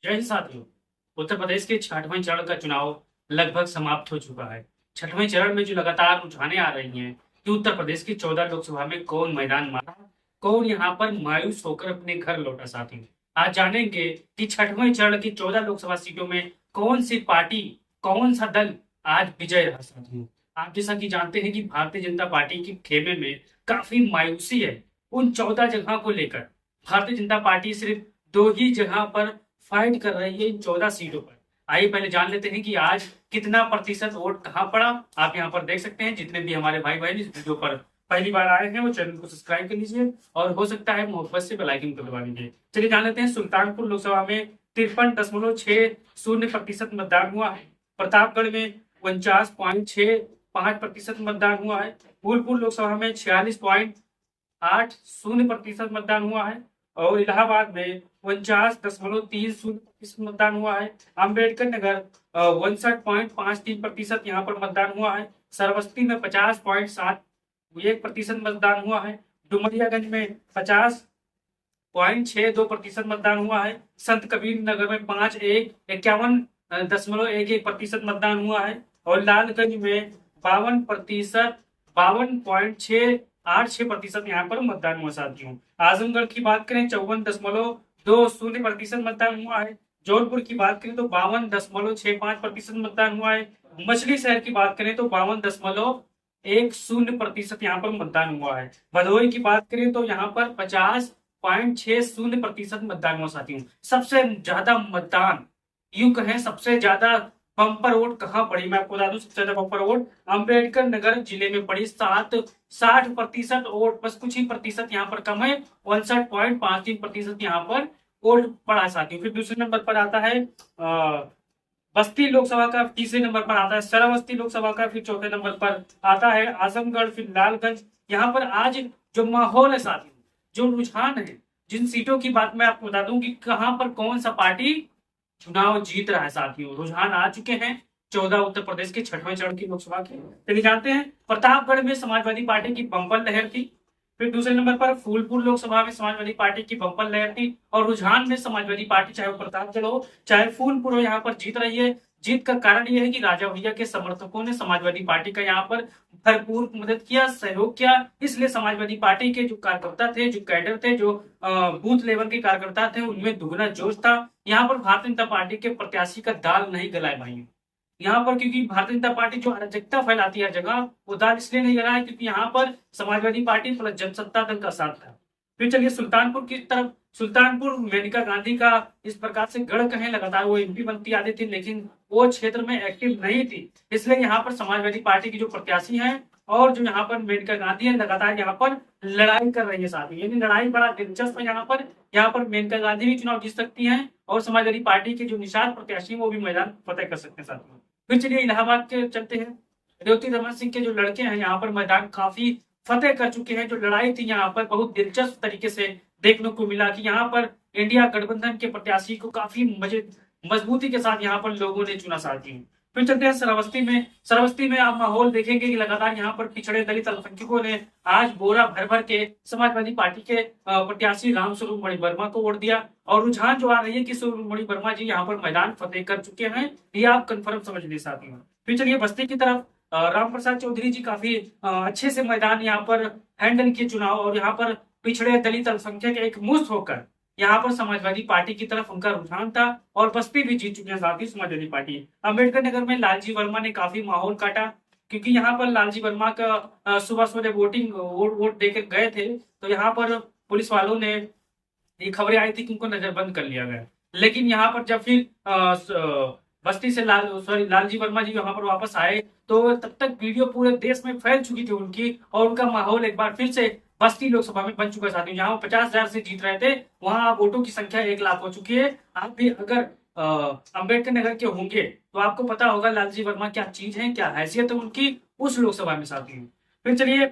जय हिंद साथियों। उत्तर प्रदेश के छठवें चरण का चुनाव लगभग समाप्त हो चुका है। छठवें चरण में जो लगातार रुझानें आ रही हैं कि उत्तर प्रदेश की 14 लोकसभा में कौन मैदान मारा, कौन यहाँ पर मायूस होकर अपने घर लौटा। साथियों, आज जानेंगे कि छठवें चरण की 14 लोकसभा सीटों में कौन सी पार्टी, कौन सा दल आज विजय रहा। साथियों, आप जैसा कि जानते हैं कि भारतीय जनता पार्टी के खेमे में काफी मायूसी है। उन 14 जगह को लेकर भारतीय जनता पार्टी सिर्फ 2 ही जगह पर फाइट कर रही है, इन 14 सीटों पर। आइए पहले जान लेते हैं कि आज कितना प्रतिशत वोट कहां पड़ा। आप यहां पर देख सकते हैं, जितने भी हमारे भाई बहन इस वीडियो पर पहली बार आए हैं वो चैनल को सब्सक्राइब कर लीजिए और हो सकता है मोहब्बत से बेल आइकन को दबा लीजिए। चलिए जान लेते हैं। सुल्तानपुर लोकसभा में 53.60% मतदान हुआ है। प्रतापगढ़ में 49.65% मतदान हुआ है। फूलपुर लोकसभा में 46.80% मतदान हुआ है और इलाहाबाद में 49.30% मतदान हुआ है। अम्बेडकर नगर 61.53% यहाँ पर मतदान हुआ है। सरबस्ती में 50.71% मतदान हुआ है। डुमरियागंज में 50.62% मतदान हुआ है। संत कबीर नगर में 51.11% मतदान हुआ है और लालगंज में 52.86% यहाँ पर मतदान हुआ। साथियों, आजमगढ़ की बात करें 54.20% मतदान हुआ है। जौनपुर की बात करें तो 52.65% मतदान हुआ है। मछली शहर की बात करें तो 52.10% यहाँ पर मतदान हुआ है। भदोही की बात करें तो यहाँ पर 50.60% मतदान हुआ। साथियों, सबसे ज्यादा मतदान, यूं कहें सबसे ज्यादा बम्पर वोट कहाँ पड़ी, मैं आपको बता दूं। सबसे ज्यादा बम्पर वोट अम्बेडकर नगर जिले में पड़ी। 60% वोट, बस कुछ ही प्रतिशत यहाँ पर कम है। 59.53% यहाँ पर वोट पड़ा। साथियों, फिर दूसरे नंबर पर आता है बस्ती लोकसभा का, तीसरे नंबर पर आता है श्रावस्ती लोकसभा का, फिर चौथे नंबर पर आता है आजमगढ़, फिर लालगंज। यहाँ पर आज जो माहौल है साथियों, जो रुझान है, जिन सीटों की बात मैं आपको बता दूं कि कहां पर कौन सा पार्टी चुनाव जीत रहा है। साथियों, रुझान आ चुके हैं 14 उत्तर प्रदेश के छठवें चरण की लोकसभा के। चलिए जानते हैं। प्रतापगढ़ में समाजवादी पार्टी की बम्पर लहर थी। फिर दूसरे नंबर पर फूलपुर लोकसभा में समाजवादी पार्टी की बम्पर लहर थी और रुझान में समाजवादी पार्टी, चाहे वो प्रतापगढ़ हो चाहे फूलपुर हो, यहाँ पर जीत रही है। जीत का कारण यह है कि राजा भैया के समर्थकों ने समाजवादी पार्टी का यहाँ पर भरपूर मदद किया, सहयोग किया। इसलिए समाजवादी पार्टी के जो कार्यकर्ता थे, जो कैडर थे, जो बूथ लेवल के कार्यकर्ता थे, उनमें दुगना जोश था। यहाँ पर भारतीय जनता पार्टी के प्रत्याशी का दाल नहीं गलाए भाई। यहाँ पर क्योंकि भारतीय जनता पार्टी जो अराजकता फैलाती है जगह, वो दाल इसलिए नहीं गला है क्योंकि यहाँ पर समाजवादी पार्टी प्लस जनसत्ता दल का साथ था। फिर चलिए सुल्तानपुर की तरफ। सुल्तानपुर मेनका गांधी का इस प्रकार से गढ़ कहें, लगातार वो एमपी बनती आती थी लेकिन वो क्षेत्र में एक्टिव नहीं थी। इसलिए यहाँ पर समाजवादी पार्टी की जो प्रत्याशी हैं और जो यहाँ पर मेनका गांधी है, लगातार यहाँ पर लड़ाई कर रही है। साथी, यानी लड़ाई बड़ा दिलचस्प है। यहाँ पर मेनका गांधी भी चुनाव जीत सकती हैं और समाजवादी पार्टी के जो निषाद प्रत्याशी वो भी मैदान फतेह कर सकते हैं। साथियों, फिर चलिए इलाहाबाद के चलते हैं। रेवती रमन सिंह के जो लड़के हैं यहाँ पर मैदान काफी फतेह कर चुके हैं। जो लड़ाई थी यहाँ पर बहुत दिलचस्प तरीके से देखने को मिला कि यहाँ पर इंडिया गठबंधन के प्रत्याशी को काफी मजबूती के साथ यहाँ पर लोगों ने चुना। साथी, फिर चलते हैं श्रावस्ती में। श्रावस्ती में आप माहौल देखेंगे कि लगातार यहाँ पर पिछड़े दलित अल्पसंख्यकों ने आज बोरा भर भर के समाजवादी पार्टी के प्रत्याशी रामस्वरूप मणिवर्मा को वोट दिया और रुझान जो आ रही है कि स्वरूप मणिवर्मा जी यहाँ पर मैदान फतेह कर चुके हैं, ये आप कंफर्म समझ ले। साथियों, फिर चलिए बस्ती की तरफ। राम प्रसाद चौधरी जी काफी अच्छे से मैदान यहाँ पर हैंडल किए चुनाव और यहाँ पर पिछड़े दलित अल्पसंख्यक एक मुस्त होकर यहाँ पर समाजवादी पार्टी की तरफ उनका रुझान था और बस्ती भी जीत चुके हैं। साथ ही समाजवादी पार्टी। अम्बेडकर नगर में लालजी वर्मा ने काफी माहौल काटा क्योंकि यहाँ पर लालजी वर्मा का सुबह सुबह वोट देकर गए थे तो यहाँ पर पुलिस वालों ने, ये खबरें आई थी कि उनको नजरबंद कर लिया गया। लेकिन यहाँ पर जब फिर बस्ती से लालजी वर्मा जी यहाँ पर वापस आए तो तब तक वीडियो पूरे देश में फैल चुकी थी उनकी और उनका माहौल एक बार फिर से बस्ती लोकसभा में बन चुका है। साथियों, जहां 50,000 से जीत रहे थे वहां आप वोटों की संख्या 1 लाख हो चुकी है। आप भी अगर अम्बेडकर नगर के होंगे तो आपको पता होगा लालजी वर्मा क्या चीज है, क्या हैसियत है उनकी उस लोकसभा में। साथियों, फिर चलिए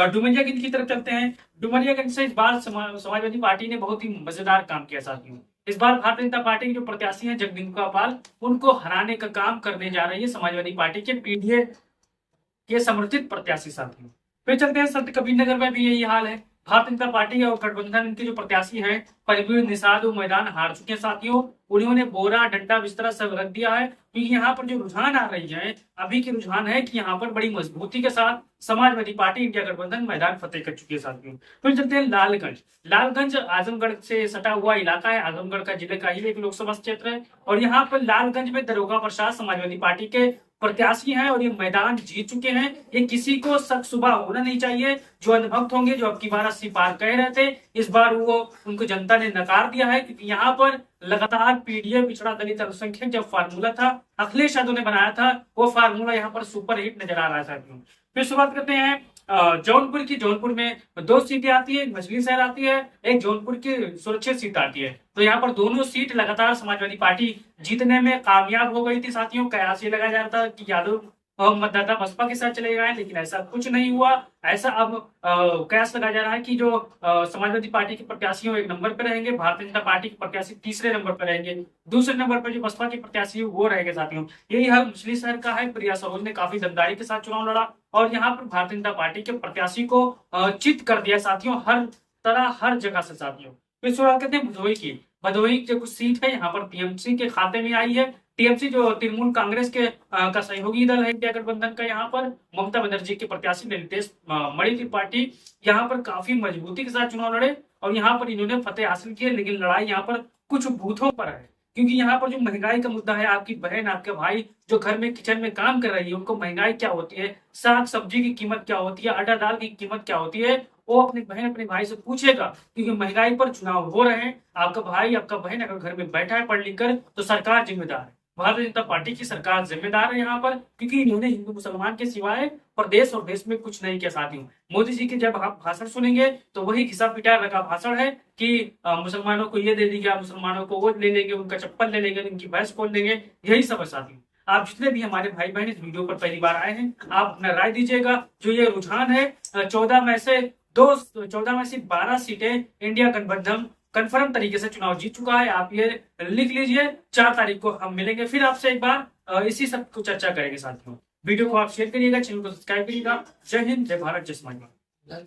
डुमरियागंज की तरफ चलते हैं। डुमरियागंज से इस बार समाजवादी पार्टी ने बहुत ही मजेदार काम किया। साथियों, इस बार भारतीय जनता पार्टी के जो प्रत्याशी हैं जगदीप पाल, उनको हराने का काम करने जा रही है समाजवादी पार्टी के पीडीए के समर्थित प्रत्याशी। साथियों, फिर चलते हैं संत कबीर नगर में भी यही हाल है। भारतीय जनता पार्टी और गठबंधन के जो प्रत्याशी हैं परवीन निषाद वो मैदान हार चुके हैं साथियों। उन्होंने बोरा डंडा बिस्तरा सब रख दिया है, क्योंकि यहाँ पर जो रुझान आ रही है, अभी के रुझान है कि यहाँ पर बड़ी मजबूती के साथ समाजवादी पार्टी इंडिया गठबंधन मैदान फतेह कर चुकी है साथियों। फिर चलते हैं लालगंज। लालगंज आजमगढ़ से सटा हुआ इलाका है, आजमगढ़ का जिले का ही एक लोकसभा क्षेत्र है, और यहाँ पर लालगंज में दरोगा प्रसाद समाजवादी पार्टी के प्रत्याशी हैं और ये मैदान जीत चुके हैं। ये किसी को शक सुबह होना नहीं चाहिए। जो अंधभक्त होंगे, जो अब की बार 80 पार कह रहे थे, इस बार वो उनको जनता ने नकार दिया है, क्योंकि यहाँ पर लगातार पीडीए पिछड़ा दलित अल्पसंख्यक जब फार्मूला था, अखिलेश यादव ने बनाया था, वो फार्मूला यहाँ पर सुपर हिट नजर आ रहा है साथियों। फिर शुरुआत करते हैं जौनपुर की। जौनपुर में 2 सीटें आती है, एक मछली शहर आती है, एक जौनपुर की सुरक्षित सीट आती है। तो यहाँ पर दोनों सीट लगातार समाजवादी पार्टी जीतने में कामयाब हो गई थी साथियों। कयास ये लगाया जा रहा था कि यादव मतदाता बसपा के साथ चले गए, लेकिन ऐसा कुछ नहीं हुआ। ऐसा अब कयास लगाया जा रहा है कि जो समाजवादी पार्टी के प्रत्याशी 1 नंबर पर रहेंगे, भारतीय जनता पार्टी के प्रत्याशी तीसरे नंबर पर रहेंगे, दूसरे नंबर पर जो बसपा के प्रत्याशी वो रहेंगे साथियों। यही हाल मछली शहर का है। प्रिया सरोज ने काफी दमदारी के साथ चुनाव लड़ा और यहाँ पर भारतीय जनता पार्टी के प्रत्याशी को चित कर दिया साथियों, हर तरह हर जगह से साथियों। फिर शुरुआत करते हैं भदोही की। भदोही जो कुछ सीट है यहाँ पर टीएमसी के खाते में आई है। टीएमसी जो तृणमूल कांग्रेस के का सहयोगी दल है इंडिया गठबंधन का, यहाँ पर ममता बनर्जी के प्रत्याशी ललितेश मणि की पार्टी यहाँ पर काफी मजबूती के साथ चुनाव लड़े और यहाँ पर इन्होंने फतेह हासिल किए। लेकिन लड़ाई यहाँ पर कुछ बूथों पर है, क्योंकि यहाँ पर जो महंगाई का मुद्दा है, आपकी बहन आपके भाई जो घर में किचन में काम कर रही है, उनको महंगाई क्या होती है, साग सब्जी की कीमत क्या होती है, आटा दाल की कीमत क्या होती है, वो अपनी बहन अपने भाई से पूछेगा, क्योंकि महंगाई पर चुनाव हो रहे हैं। आपका भाई आपका बहन अगर घर में बैठा है पढ़ लिख कर, तो सरकार जिम्मेदार है, भारतीय जनता पार्टी की सरकार जिम्मेदार है यहाँ पर, क्योंकि इन्होंने हिंदू मुसलमान के सिवाय प्रदेश और देश में कुछ नहीं किया साथियों। मोदी जी के जब आप भाषण सुनेंगे तो वही घिसा पिटा रखा भाषण है कि मुसलमानों को ये दे देंगे, मुसलमानों को वो ले लेंगे, उनका चप्पल ले लेंगे, उनकी भैंस खोल देंगे, यही सब है साथियों। आप जितने भी हमारे भाई बहन इस वीडियो पर पहली बार आए हैं, आप अपना राय दीजिएगा। जो ये रुझान है 14 में से 12 सीटें इंडिया गठबंधन कंफर्म तरीके से चुनाव जीत चुका है। आप ये लिख लीजिए। 4 तारीख को हम मिलेंगे फिर आपसे एक बार इसी सब को चर्चा करेंगे साथियों। वीडियो को आप शेयर करिएगा, चैनल को सब्सक्राइब करिएगा। जय हिंद, जय भारत, जय समाज।